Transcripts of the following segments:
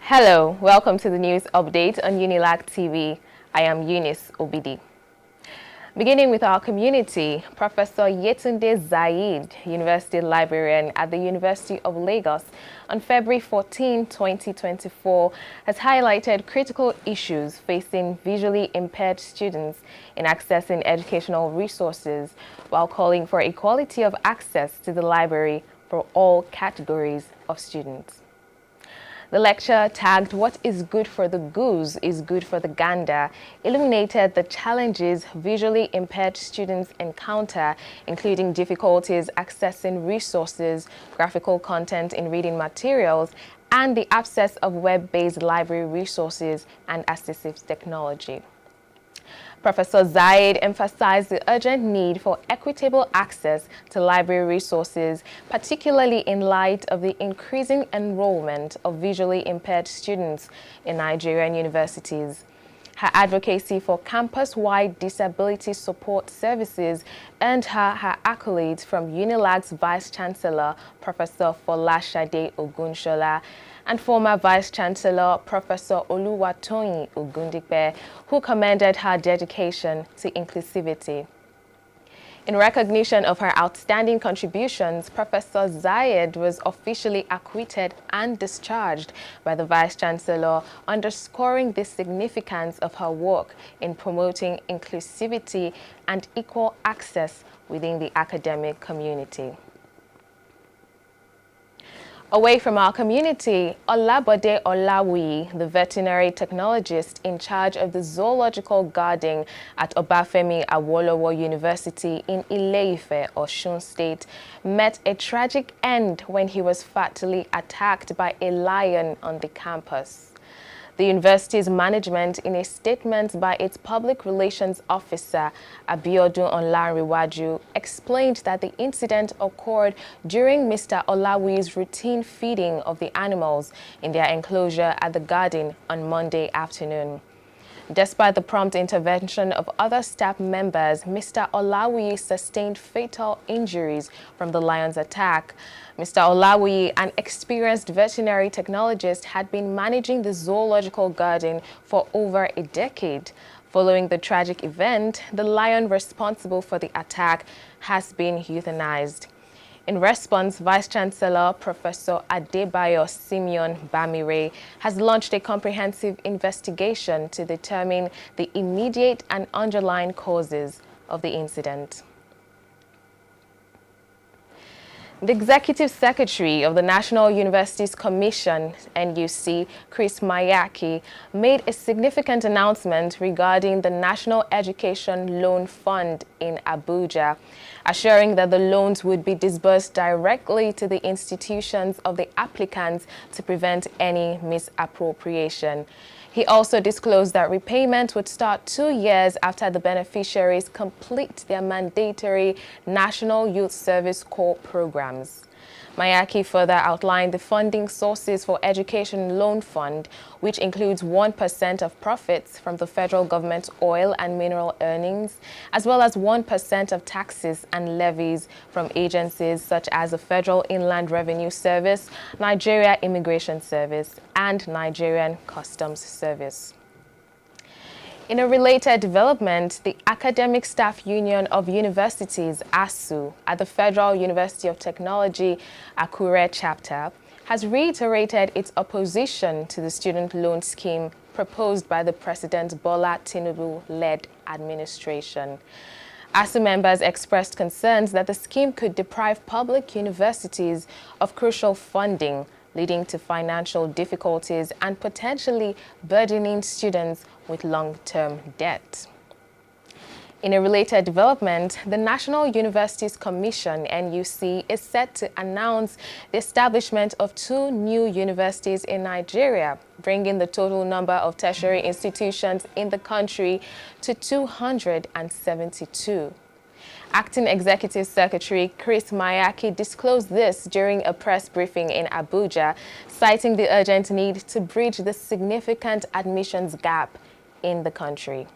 Hello, welcome to the news update on UNILAG TV. I am Eunice Obidi. Beginning with our community, Professor Yetunde Zaid, University Librarian at the University of Lagos, on February 14, 2024, has highlighted critical issues facing visually impaired students in accessing educational resources, while calling for equality of access to the library for all categories of students. The lecture, tagged "What is good for the goose is good for the gander," illuminated the challenges visually impaired students encounter, including difficulties accessing resources, graphical content in reading materials, and the absence of web-based library resources and assistive technology. Professor Zaid emphasized the urgent need for equitable access to library resources, particularly in light of the increasing enrollment of visually impaired students in Nigerian universities. Her advocacy for campus-wide disability support services earned her accolades from UNILAG's Vice-Chancellor, Professor Folashade Ogunshola, and former Vice-Chancellor, Professor Oluwatoyin Ogundipe, who commended her dedication to inclusivity. In recognition of her outstanding contributions, Professor Zaid was officially acquitted and discharged by the Vice-Chancellor, underscoring the significance of her work in promoting inclusivity and equal access within the academic community. Away from our community, Olabode Olawuyi, the veterinary technologist in charge of the zoological garden at Obafemi Awolowo University in Ile-Ife, Osun State, met a tragic end when he was fatally attacked by a lion on the campus. The university's management, in a statement by its public relations officer, Abiodun Olanrewaju, explained that the incident occurred during Mr. Olawuyi's routine feeding of the animals in their enclosure at the garden on Monday afternoon. Despite the prompt intervention of other staff members, Mr. Olawuyi sustained fatal injuries from the lion's attack. Mr. Olawuyi, an experienced veterinary technologist, had been managing the zoological garden for over a decade. Following the tragic event, the lion responsible for the attack has been euthanized. In response, Vice-Chancellor Professor Adebayo Simeon Bamire has launched a comprehensive investigation to determine the immediate and underlying causes of the incident. The Executive Secretary of the National Universities Commission, NUC, Chris Mayaki, made a significant announcement regarding the National Education Loan Fund in Abuja, assuring that the loans would be disbursed directly to the institutions of the applicants to prevent any misappropriation. He also disclosed that repayment would start 2 years after the beneficiaries complete their mandatory National Youth Service Corps programs. Mayaki further outlined the funding sources for Education Loan Fund, which includes 1% of profits from the federal government's oil and mineral earnings, as well as 1% of taxes and levies from agencies such as the Federal Inland Revenue Service, Nigeria Immigration Service, and Nigerian Customs Service. In a related development, the Academic Staff Union of Universities, ASUU, at the Federal University of Technology, Akure chapter, has reiterated its opposition to the student loan scheme proposed by the President Bola Tinubu-led administration. ASUU members expressed concerns that the scheme could deprive public universities of crucial funding, leading to financial difficulties and potentially burdening students with long-term debt. In a related development, the National Universities Commission, NUC, is set to announce the establishment of 2 new universities in Nigeria, bringing the total number of tertiary institutions in the country to 272. Acting Executive Secretary Chris Mayaki disclosed this during a press briefing in Abuja, citing the urgent need to bridge the significant admissions gap in the country.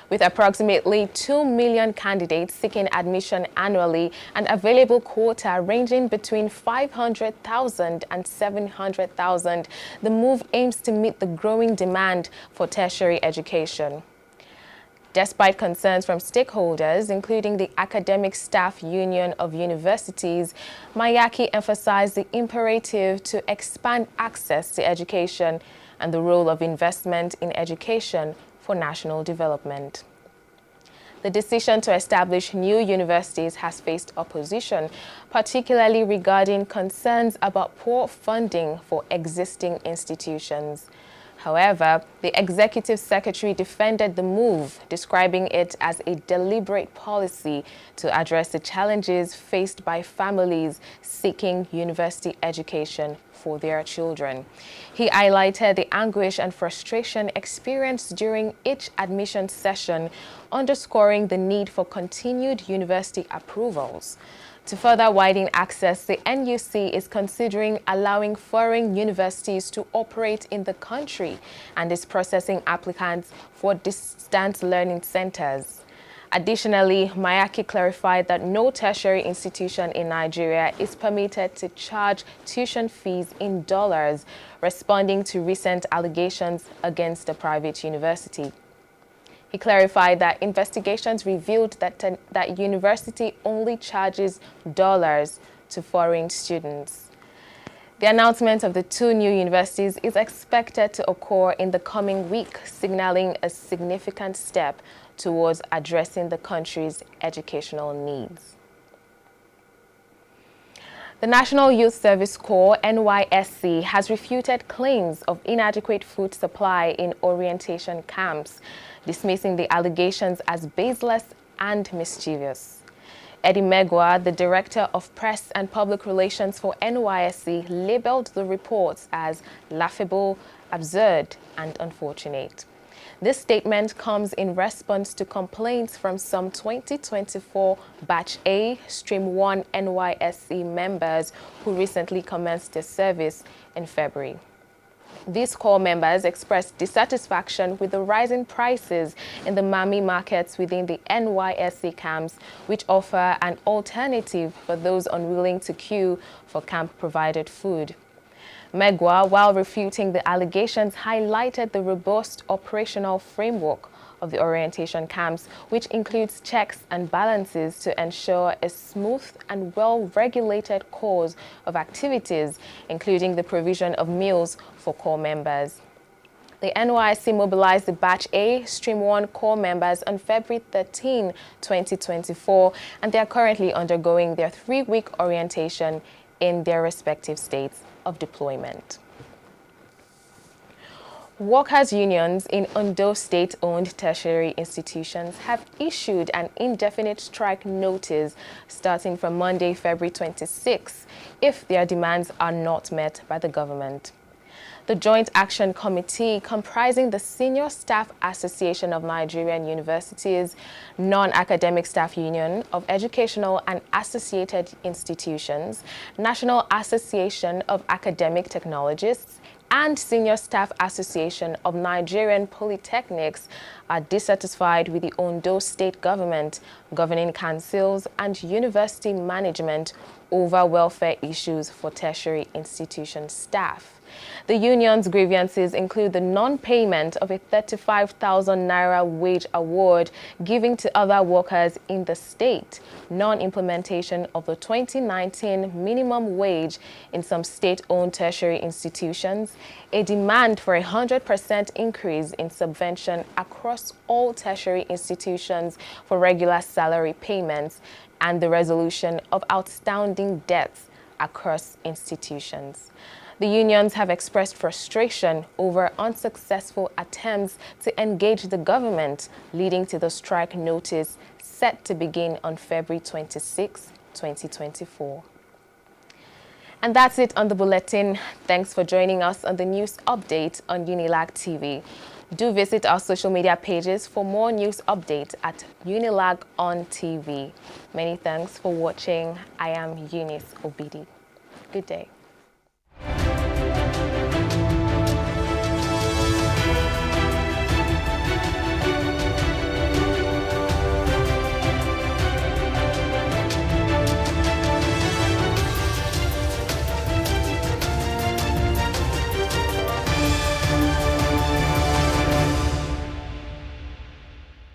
With approximately 2 million candidates seeking admission annually and available quota ranging between 500,000 and 700,000, the move aims to meet the growing demand for tertiary education. Despite concerns from stakeholders, including the Academic Staff Union of Universities, Mayaki emphasized the imperative to expand access to education and the role of investment in education for national development. The decision to establish new universities has faced opposition, particularly regarding concerns about poor funding for existing institutions. However, the Executive Secretary defended the move, describing it as a deliberate policy to address the challenges faced by families seeking university education for their children. He highlighted the anguish and frustration experienced during each admission session, underscoring the need for continued university approvals. To further widen access, the NYSC is considering allowing foreign universities to operate in the country and is processing applicants for distance learning centers. Additionally, Mayaki clarified that no tertiary institution in Nigeria is permitted to charge tuition fees in dollars, responding to recent allegations against the private university. He clarified that investigations revealed that university only charges dollars to foreign students. The announcement of the two new universities is expected to occur in the coming week, signaling a significant step towards addressing the country's educational needs. The National Youth Service Corps, NYSC, has refuted claims of inadequate food supply in orientation camps, dismissing the allegations as baseless and mischievous. Eddie Megwa, the Director of Press and Public Relations for NYSC, labeled the reports as laughable, absurd, and unfortunate. This statement comes in response to complaints from some 2024 Batch A, Stream 1 NYSC members who recently commenced their service in February. These corps members expressed dissatisfaction with the rising prices in the Mami markets within the NYSC camps, which offer an alternative for those unwilling to queue for camp-provided food. Megwa, while refuting the allegations, highlighted the robust operational framework of the orientation camps, which includes checks and balances to ensure a smooth and well-regulated course of activities, including the provision of meals for corps members. The NYSC mobilized the Batch A, Stream 1 corps members on February 13, 2024, and they are currently undergoing their 3-week orientation in their respective states of deployment. Workers' unions in Ondo state-owned tertiary institutions have issued an indefinite strike notice starting from Monday, February 26, if their demands are not met by the government. The Joint Action Committee, comprising the Senior Staff Association of Nigerian Universities, Non-Academic Staff Union of Educational and Associated Institutions, National Association of Academic Technologists, and Senior Staff Association of Nigerian Polytechnics, are dissatisfied with the Ondo State Government, governing councils, and university management over welfare issues for tertiary institution staff. The union's grievances include the non-payment of a 35,000 naira wage award given to other workers in the state, non-implementation of the 2019 minimum wage in some state-owned tertiary institutions, a demand for a 100% increase in subvention across all tertiary institutions for regular salary payments, and the resolution of outstanding debts across institutions. The unions have expressed frustration over unsuccessful attempts to engage the government, leading to the strike notice set to begin on February 26, 2024. And that's it on the bulletin. Thanks for joining us on the news update on UNILAG TV. Do visit our social media pages for more news updates at UNILAG on TV. Many thanks for watching. I am Eunice Obidi. Good day.